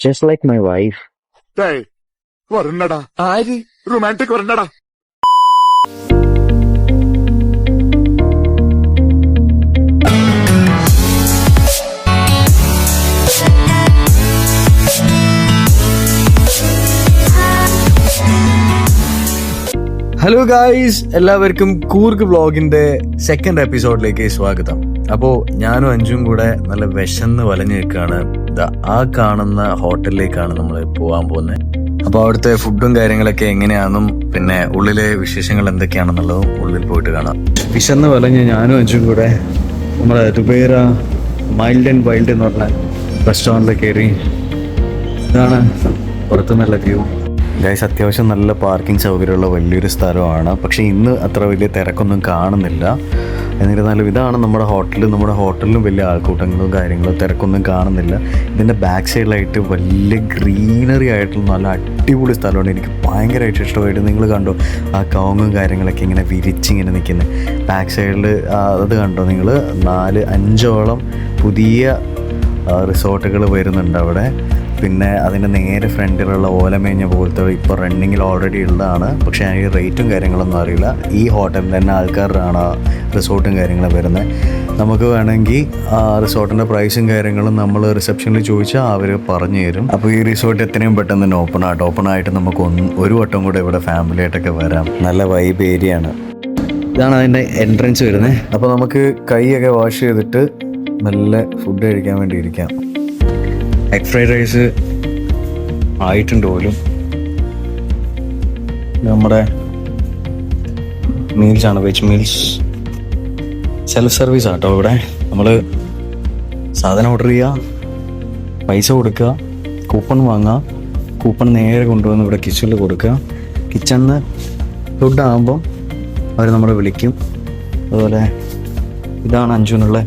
just like my wife. വരണ്ടടാ ആര് romantic വരണ്ടടാ. Hello guys, എല്ലാവർക്കും Coorg വ്ളോഗിന്റെ second എപ്പിസോഡിലേക്ക് സ്വാഗതം. അപ്പോൾ ഞാനും അഞ്ചും കൂടെ നല്ല വിശന്ന് വലഞ്ഞു നിൽക്കുകയാണ്. ആ കാണുന്ന ഹോട്ടലിലേക്കാണ് നമ്മൾ പോകാൻ പോകുന്നത്. അപ്പോൾ അവിടുത്തെ ഫുഡും കാര്യങ്ങളൊക്കെ എങ്ങനെയാണെന്നും പിന്നെ ഉള്ളിലെ വിശേഷങ്ങൾ എന്തൊക്കെയാണെന്നുള്ളതും ഉള്ളിൽ പോയിട്ട് കാണാം. വിശന്ന് വലഞ്ഞ് ഞാനും അഞ്ചും കൂടെ നമ്മുടെ ദുബൈറ മൈൽഡ് ആൻഡ് വൈൽഡ് എന്ന് പറഞ്ഞ റെസ്റ്റോറൻറ്റിൽ കയറി. ഇതാണ് പുറത്തുനിന്നുള്ള വ്യൂ. ഗൈസ്, അത്യാവശ്യം നല്ല പാർക്കിംഗ് സൗകര്യമുള്ള വലിയൊരു സ്ഥലമാണ്. പക്ഷേ ഇന്ന് അത്ര വലിയ തിരക്കൊന്നും കാണുന്നില്ല. എന്നിരുന്നാലും ഇതാണ് നമ്മുടെ ഹോട്ടൽ. നമ്മുടെ ഹോട്ടലിലും വലിയ ആൾക്കൂട്ടങ്ങളും കാര്യങ്ങളും തിരക്കൊന്നും കാണുന്നില്ല. ഇതിൻ്റെ ബാക്ക് സൈഡിലായിട്ട് വലിയ ഗ്രീനറി ആയിട്ടുള്ള നല്ല അടിപൊളി സ്ഥലമാണ്. എനിക്ക് ഭയങ്കരമായിട്ട് ഇഷ്ടമായിട്ട്. നിങ്ങൾ കണ്ടോ ആ കവുങ്ങും കാര്യങ്ങളൊക്കെ ഇങ്ങനെ വിരിച്ചിങ്ങനെ നിൽക്കുന്നത്. ബാക്ക് സൈഡിൽ അത് കണ്ടോ നിങ്ങൾ, 4-5ഓളം പുതിയ റിസോർട്ടുകൾ വരുന്നുണ്ട് അവിടെ. പിന്നെ അതിൻ്റെ നേരെ ഫ്രണ്ടിലുള്ള ഓലമേഞ്ഞ പോലത്തെ ഇപ്പോൾ റണ്ണിങ്ങിൽ ഓൾറെഡി ഉള്ളതാണ്. പക്ഷേ അതിന് റേറ്റും കാര്യങ്ങളൊന്നും അറിയില്ല. ഈ ഹോട്ടലിൽ തന്നെ ആൾക്കാരാണ് റിസോർട്ടും കാര്യങ്ങളും വരുന്നത്. നമുക്ക് വേണമെങ്കിൽ ആ റിസോർട്ടിൻ്റെ പ്രൈസും കാര്യങ്ങളും നമ്മൾ റിസപ്ഷനിൽ ചോദിച്ചാൽ അവർ പറഞ്ഞു തരും. അപ്പോൾ ഈ റിസോർട്ട് എത്രയും പെട്ടെന്ന് തന്നെ ഓപ്പൺ ആയിട്ട് നമുക്ക് ഒരു വട്ടം കൂടെ ഇവിടെ ഫാമിലി ആയിട്ടൊക്കെ വരാം. നല്ല വൈബ് ഏരിയ ആണ്. ഇതാണ് അതിൻ്റെ എൻട്രൻസ് വരുന്നത്. അപ്പോൾ നമുക്ക് കൈയൊക്കെ വാഷ് ചെയ്തിട്ട് നല്ല ഫുഡ് കഴിക്കാൻ വേണ്ടി ഇരിക്കാം. എഗ് ഫ്രൈഡ് റൈസ് ആയിട്ടുണ്ട് പോലും. നമ്മുടെ മീൽസാണ്, വെജ് മീൽസ്. സെൽഫ് സർവീസ് ആട്ടോ ഇവിടെ. നമ്മൾ സാധനം ഓർഡർ ചെയ്യുക, പൈസ കൊടുക്കുക, കൂപ്പൺ വാങ്ങുക, കൂപ്പൺ നേരെ കൊണ്ടുവന്ന് ഇവിടെ കിച്ചണിൽ കൊടുക്കുക. കിച്ചണിൽ ഫുഡ് ആകുമ്പം അവർ നമ്മളെ വിളിക്കും. അതുപോലെ ഇതാണ് അഞ്ചുനുള്ള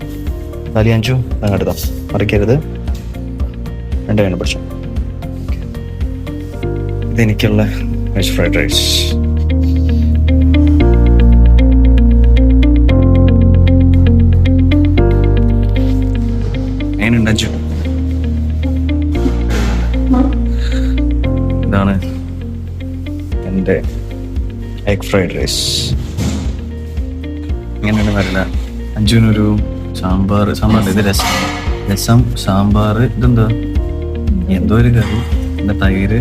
താലി. അഞ്ചു അങ്ങോട്ട് മറിക്കരുത്, എൻ്റെ കയ്യിൽ പിടിച്ചു. ഇതെനിക്കുള്ള വെജ് ഫ്രൈഡ് റൈസ്. എങ്ങനെയുണ്ട് അഞ്ചു? ഇതാണ് എൻ്റെ എഗ് ഫ്രൈഡ് റൈസ്. ഇങ്ങനെയാണ് വരില്ല. അഞ്ചുവിനൊരു സാമ്പാർ. ഇത് രസം, സാമ്പാർ, ഇതെന്താ എന്തോ ഒരു കറി, പിന്നെ തൈര്,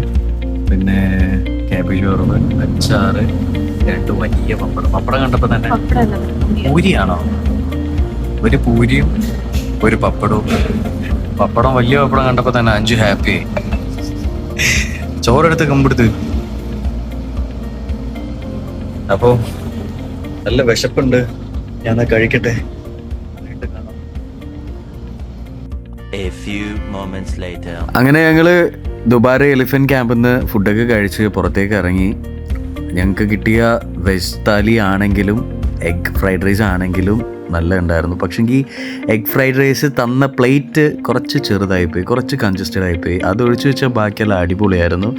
പിന്നെ ക്യാബേജ് വറവ്, അച്ചാറ്, 2 വലിയ പപ്പടം കണ്ടപ്പോൾ തന്നെ പൂരിയാണോ? ഒരു പൂരിയും ഒരു പപ്പടവും. വലിയ പപ്പടം കണ്ടപ്പോൾ തന്നെ അഞ്ചു ഹാപ്പി ആയി. ചോറെടുത്ത് കമ്പെടുത്ത്. അപ്പോൾ നല്ല വിശപ്പുണ്ട്, ഞാൻ കഴിക്കട്ടെ. അങ്ങനെ ഞങ്ങള് ദുബാര എലിഫന്റ് ക്യാമ്പിൽ നിന്ന് ഫുഡൊക്കെ കഴിച്ച് പുറത്തേക്ക് ഇറങ്ങി. ഞങ്ങൾക്ക് കിട്ടിയ വെജ് താലി ആണെങ്കിലും എഗ് ഫ്രൈഡ് റൈസ് ആണെങ്കിലും നല്ല ഉണ്ടായിരുന്നു. പക്ഷെങ്കിൽ എഗ് ഫ്രൈഡ് റൈസ് തന്ന പ്ലേറ്റ് കുറച്ച് ചെറുതായിപ്പോയി, കുറച്ച് കൺജസ്റ്റഡ് ആയിപ്പോയി. അത് ഒഴിച്ചു വെച്ചാൽ ബാക്കിയെല്ലാം അടിപൊളിയായിരുന്നു.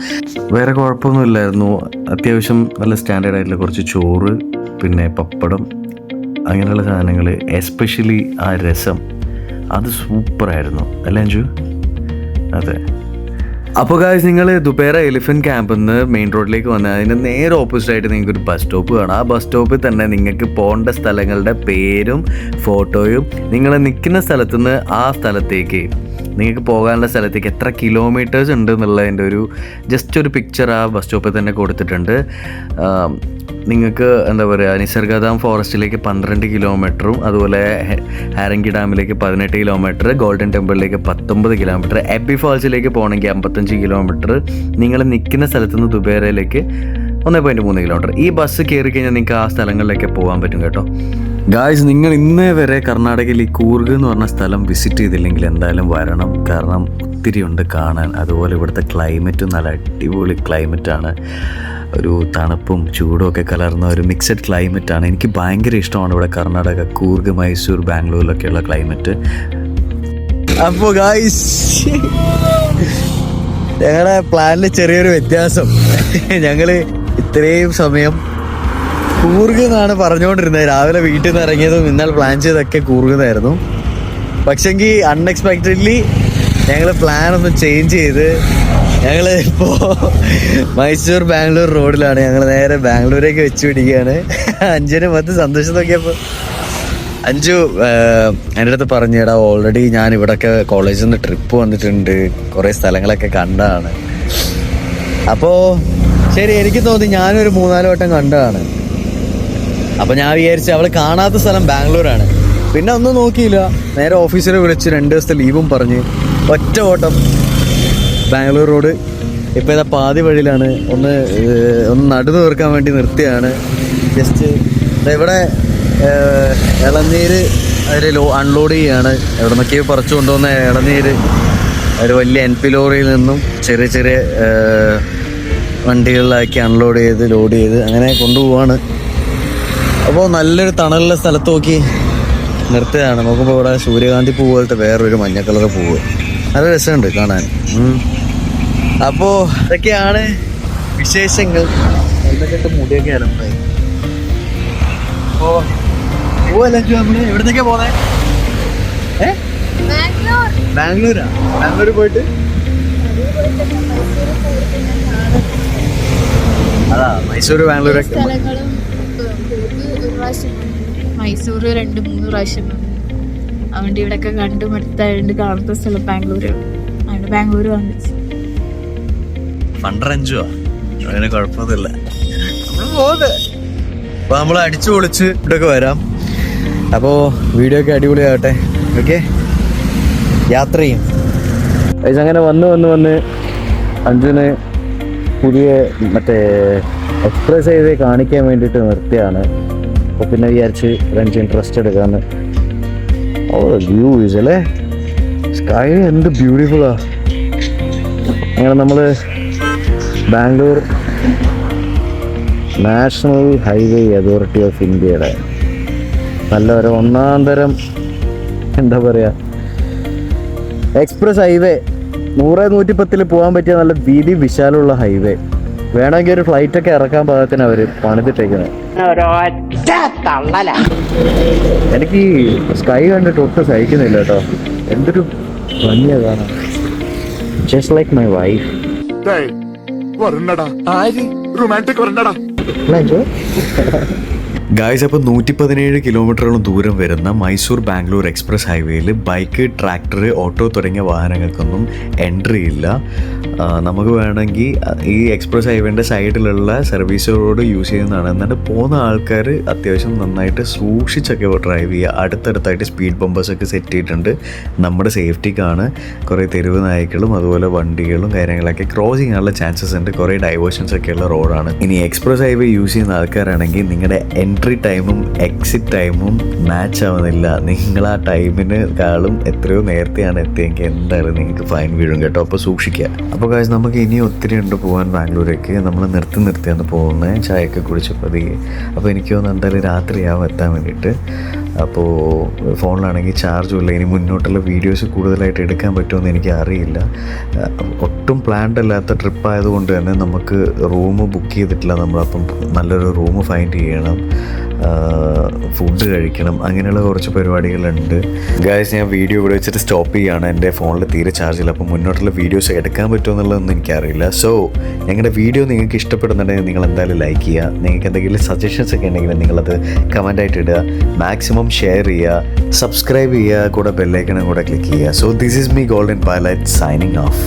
വേറെ കുഴപ്പമൊന്നുമില്ലായിരുന്നു. അത്യാവശ്യം നല്ല സ്റ്റാൻഡേർഡ് ആയിട്ടുള്ള കുറച്ച് ചോറ്, പിന്നെ പപ്പടം, അങ്ങനെയുള്ള സാധനങ്ങൾ. എസ്പെഷ്യലി ആ രസം, അത് സൂപ്പറായിരുന്നു അല്ലേ അഞ്ചു? അതെ. അപ്പോൾ ഗായ്സ്, നിങ്ങൾ ദുബൈറ എലിഫന്റ് ക്യാമ്പിൽ നിന്ന് മെയിൻ റോഡിലേക്ക് വന്നാൽ അതിന് നേരെ ഓപ്പോസിറ്റായിട്ട് നിങ്ങൾക്കൊരു ബസ് സ്റ്റോപ്പ് കാണാം. ആ ബസ് സ്റ്റോപ്പിൽ തന്നെ നിങ്ങൾക്ക് പോകേണ്ട സ്ഥലങ്ങളുടെ പേരും ഫോട്ടോയും, നിങ്ങൾ നിൽക്കുന്ന സ്ഥലത്തുനിന്ന് ആ സ്ഥലത്തേക്ക് നിങ്ങൾക്ക് പോകാനുള്ള സ്ഥലത്തേക്ക് എത്ര കിലോമീറ്റേഴ്സ് ഉണ്ട് എന്നുള്ളതിൻ്റെ ഒരു ജസ്റ്റ് ഒരു പിക്ചർ ആ ബസ് സ്റ്റോപ്പിൽ തന്നെ കൊടുത്തിട്ടുണ്ട്. നിങ്ങൾക്ക് എന്താ പറയുക, നിസർഗധാം ഫോറസ്റ്റിലേക്ക് 12 കിലോമീറ്ററും, അതുപോലെ ഹാരംഗി ഡാമിലേക്ക് 18 കിലോമീറ്റർ, ഗോൾഡൻ ടെമ്പിളിലേക്ക് 19 കിലോമീറ്റർ, എബി ഫാൾസിലേക്ക് പോകണമെങ്കിൽ 55 കിലോമീറ്റർ, നിങ്ങൾ നിൽക്കുന്ന സ്ഥലത്ത് നിന്ന് ദുബൈറയിലേക്ക് 1.3 കിലോമീറ്റർ. ഈ ബസ് കയറി കഴിഞ്ഞാൽ നിങ്ങൾക്ക് ആ സ്ഥലങ്ങളിലേക്ക് പോകാൻ പറ്റും കേട്ടോ. ഗായ്സ്, നിങ്ങൾ ഇന്നേ വരെ കർണാടകയിൽ ഈ കൂർഗ് എന്ന് പറഞ്ഞ സ്ഥലം വിസിറ്റ് ചെയ്തില്ലെങ്കിൽ എന്തായാലും വരണം. കാരണം ഒത്തിരി ഉണ്ട് കാണാൻ. അതുപോലെ ഇവിടുത്തെ ക്ലൈമറ്റും നല്ല അടിപൊളി ക്ലൈമറ്റാണ്. ഒരു തണുപ്പും ചൂടും ഒക്കെ കലർന്ന ഒരു മിക്സഡ് ക്ലൈമറ്റാണ്. എനിക്ക് ഭയങ്കര ഇഷ്ടമാണ് ഇവിടെ കർണാടക, കൂർഗ്, മൈസൂർ, ബാംഗ്ലൂരിലൊക്കെയുള്ള ക്ലൈമറ്റ്. അപ്പോൾ ഗായ്സ്, ഞങ്ങളുടെ പ്ലാനിൽ ചെറിയൊരു വ്യത്യാസം. ഞങ്ങൾ ഇത്രയും സമയം കൂർഗ് എന്നാണ് പറഞ്ഞുകൊണ്ടിരുന്നത്. രാവിലെ വീട്ടിൽ നിന്ന് ഇറങ്ങിയതും ഇന്നലെ പ്ലാൻ ചെയ്തൊക്കെ കൂർഗ് എന്നായിരുന്നു. പക്ഷെങ്കിൽ അൺഎക്സ്പെക്റ്റഡ്ലി ഞങ്ങൾ പ്ലാനൊന്ന് ചേഞ്ച് ചെയ്ത് ഞങ്ങൾ ഇപ്പോൾ മൈസൂർ ബാംഗ്ലൂർ റോഡിലാണ്. ഞങ്ങൾ നേരെ ബാംഗ്ലൂരേക്ക് വെച്ച് പിടിക്കുകയാണ്. അഞ്ചിന് മൊത്തം സന്തോഷം നോക്കിയപ്പോൾ അഞ്ചു എൻ്റെ അടുത്ത് പറഞ്ഞേടാ, ഓൾറെഡി ഞാൻ ഇവിടെയൊക്കെ കോളേജിൽ നിന്ന് ട്രിപ്പ് വന്നിട്ടുണ്ട്, കുറേ സ്ഥലങ്ങളൊക്കെ കണ്ടതാണ്. അപ്പോൾ ശരി, എനിക്ക് തോന്നി ഞാനൊരു 3-4 വട്ടം കണ്ടതാണ്. അപ്പോൾ ഞാൻ വിചാരിച്ചു അവൾ കാണാത്ത സ്ഥലം ബാംഗ്ലൂരാണ്. പിന്നെ ഒന്നും നോക്കിയില്ല, നേരെ ഓഫീസിൽ വിളിച്ച് 2 ദിവസത്തെ ലീവും പറഞ്ഞ് ഒറ്റ ഓട്ടം ബാംഗ്ലൂർ റോഡ്. ഇപ്പോൾ ഇതാ പാതി വഴിയിലാണ്. ഒന്ന് നടു തീർക്കാൻ വേണ്ടി നിർത്തിയാണ്. ജസ്റ്റ് ഇവിടെ ഇളനീര് അതിൽ അൺലോഡ് ചെയ്യുകയാണ്. എവിടെ നിന്നൊക്കെയോ പറിച്ചു കൊണ്ടുവന്ന ഇളനീര് ഒരു വലിയ NP ലോറിയിൽ നിന്നും ചെറിയ ചെറിയ വണ്ടികളിലാക്കി അൺലോഡ് ചെയ്ത് ലോഡ് ചെയ്ത് അങ്ങനെ കൊണ്ടുപോവാണ്. അപ്പോൾ നല്ലൊരു തണലുള്ള സ്ഥലത്ത് നോക്കി നിർത്തുകയാണ്. നോക്കുമ്പോൾ ഇവിടെ സൂര്യകാന്തി പൂ പോലത്തെ വേറൊരു മഞ്ഞ കളർ പൂവ്, നല്ല രസമുണ്ട് കാണാൻ. അപ്പോൾ ഇതൊക്കെയാണ് വിശേഷങ്ങൾ. എന്തൊക്കെ മുടിയൊക്കെ അലമ്പായി. അപ്പോൾ പോവല്ലേ നമ്മള് എവിടുന്നൊക്കെയാ പോന്നെ? ബാംഗ്ലൂരാ? ബാംഗ്ലൂർ പോയിട്ട് അതാ മൈസൂർ ബാംഗ്ലൂരൊക്കെ. മൈസൂർ 2-3 പ്രാവശ്യം അതുകൊണ്ട് ഇവിടെയൊക്കെ കണ്ടു മടുത്തായതുകൊണ്ട് കാണുന്ന സ്ഥലം ബാംഗ്ലൂര്. അവിടെ ബാംഗ്ലൂർ വന്നിച്ച് ഫണ്ടറഞ്ചുവാ, അങ്ങനെ കുഴപ്പമൊന്നുമില്ല. നമ്മള് പോകുന്നത് അപ്പൊ നമ്മൾ അടിച്ചു പൊളിച്ച് ഇവിടെയൊക്കെ വരാം. അപ്പോൾ വീഡിയോ ഒക്കെ അടിപൊളിയാകട്ടെ. ഓക്കെ, യാത്ര ചെയ്യും. അങ്ങനെ വന്ന് അഞ്ജുന് പുതിയ മറ്റേ എക്സ്പ്രസ് ഹൈവേ കാണിക്കാൻ വേണ്ടിയിട്ട് നിർത്തിയാണ്. അപ്പോൾ പിന്നെ വിചാരിച്ച് 5 ഇൻട്രസ്റ്റ് എടുക്കാന്ന്. ഓ വ്യൂസ് അല്ലേ, സ്കൈ എന്ത് ബ്യൂട്ടിഫുള്ളാ. അങ്ങനെ നമ്മൾ Bangalore national highway authority of ഇന്ത്യയുടെ നല്ലൊരു 1-ാം തരം എന്താ പറയുക എക്സ്പ്രസ് ഹൈവേ, 100-110 പോകാൻ പറ്റിയ നല്ല വീതി വിശാലമുള്ള ഹൈവേ. വേണമെങ്കിൽ ഒരു ഫ്ലൈറ്റൊക്കെ ഇറക്കാൻ പാകത്തിന് അവർ പണിതിട്ടേക്കുന്നത്. എനിക്ക് സ്കൈ കണ്ടിട്ട് ഒട്ടും സഹിക്കുന്നില്ല കേട്ടോ. എന്തൊരു ഭംഗിയാ കാണാൻ. Just like my wife. Romantic വരണ്ടടാ. ഗായ്സ്, അപ്പോൾ 117 കിലോമീറ്ററോളം ദൂരം വരുന്ന മൈസൂർ ബാംഗ്ലൂർ എക്സ്പ്രസ് ഹൈവേയിൽ ബൈക്ക്, ട്രാക്ടർ, ഓട്ടോ തുടങ്ങിയ വാഹനങ്ങൾക്കൊന്നും എൻട്രി ഇല്ല. നമുക്ക് വേണമെങ്കിൽ ഈ എക്സ്പ്രസ് ഹൈവേൻ്റെ സൈഡിലുള്ള സർവീസ് റോഡ് യൂസ് ചെയ്യുന്നതാണ്. എന്നിട്ട് പോകുന്ന ആൾക്കാർ അത്യാവശ്യം നന്നായിട്ട് സൂക്ഷിച്ചൊക്കെ ഡ്രൈവ് ചെയ്യുക. അടുത്തടുത്തായിട്ട് സ്പീഡ് ബമ്പേഴ്സൊക്കെ സെറ്റ് ചെയ്തിട്ടുണ്ട് നമ്മുടെ സേഫ്റ്റിക്കാണ്. കുറേ തെരുവ് നായ്ക്കളും അതുപോലെ വണ്ടികളും കാര്യങ്ങളൊക്കെ ക്രോസ് ചെയ്യാനുള്ള ചാൻസസ് ഉണ്ട്. കുറേ ഡൈവേർഷൻസ് ഒക്കെയുള്ള റോഡാണ്. ഇനി എക്സ്പ്രസ് ഹൈവേ യൂസ് ചെയ്യുന്ന ആൾക്കാരാണെങ്കിൽ നിങ്ങളുടെ എൻട്രി ടൈമും എക്സിറ്റ് ടൈമും മാച്ച് ആവുന്നില്ല. നിങ്ങൾ ആ ടൈമിനെക്കാളും എത്രയോ നേരത്തെയാണ് എത്തിയെങ്കിൽ എന്തായാലും നിങ്ങൾക്ക് ഫൈൻ വീഴും കേട്ടോ. അപ്പോൾ സൂക്ഷിക്കുക. അപ്പോൾ കാശ് നമുക്ക് ഇനി ഒത്തിരി ഉണ്ട് പോകാൻ ബാംഗ്ലൂരേക്ക്. നമ്മൾ നിർത്തിയാണ് പോകുന്നത്. ചായയൊക്കെ കുടിച്ച് പതിയെ. അപ്പോൾ എനിക്ക് തോന്നുന്നു എന്തായാലും രാത്രിയാവും എത്താൻ വേണ്ടിയിട്ട്. അപ്പോൾ ഫോണിലാണെങ്കിൽ ചാർജും ഇല്ല. ഇനി മുന്നോട്ടുള്ള വീഡിയോസ് കൂടുതലായിട്ട് എടുക്കാൻ പറ്റുമെന്ന് എനിക്ക് അറിയില്ല. ഒട്ടും പ്ലാൻഡ് അല്ലാത്ത ട്രിപ്പ് ആയതുകൊണ്ട് തന്നെ നമുക്ക് റൂം ബുക്ക് ചെയ്തിട്ടില്ല. നമ്മളപ്പം നല്ലൊരു റൂം ഫൈൻഡ് ചെയ്യണം, ഫുഡ് കഴിക്കണം, അങ്ങനെയുള്ള കുറച്ച് പരിപാടികളുണ്ട്. ഗായ്സ്, ഞാൻ വീഡിയോ ഇവിടെ വെച്ചിട്ട് സ്റ്റോപ്പ് ചെയ്യുകയാണ്. എൻ്റെ ഫോണിൽ തീരെ ചാർജില്ല. അപ്പോൾ മുന്നോട്ടുള്ള വീഡിയോസ് എടുക്കാൻ പറ്റുമോ എന്നുള്ളതൊന്നും എനിക്കറിയില്ല. സോ ഞങ്ങളുടെ വീഡിയോ നിങ്ങൾക്ക് ഇഷ്ടപ്പെടുന്നുണ്ടെങ്കിൽ നിങ്ങൾ എന്തായാലും ലൈക്ക് ചെയ്യുക. നിങ്ങൾക്ക് എന്തെങ്കിലും സജഷൻസ് ഒക്കെ ഉണ്ടെങ്കിൽ നിങ്ങളത് കമൻ്റായിട്ട് ഇടുക. മാക്സിമം ഷെയർ ചെയ്യുക, സബ്സ്ക്രൈബ് ചെയ്യുക, കൂടെ ബെല്ലൈക്കണും കൂടെ ക്ലിക്ക് ചെയ്യുക. So this is me golden pilot signing off.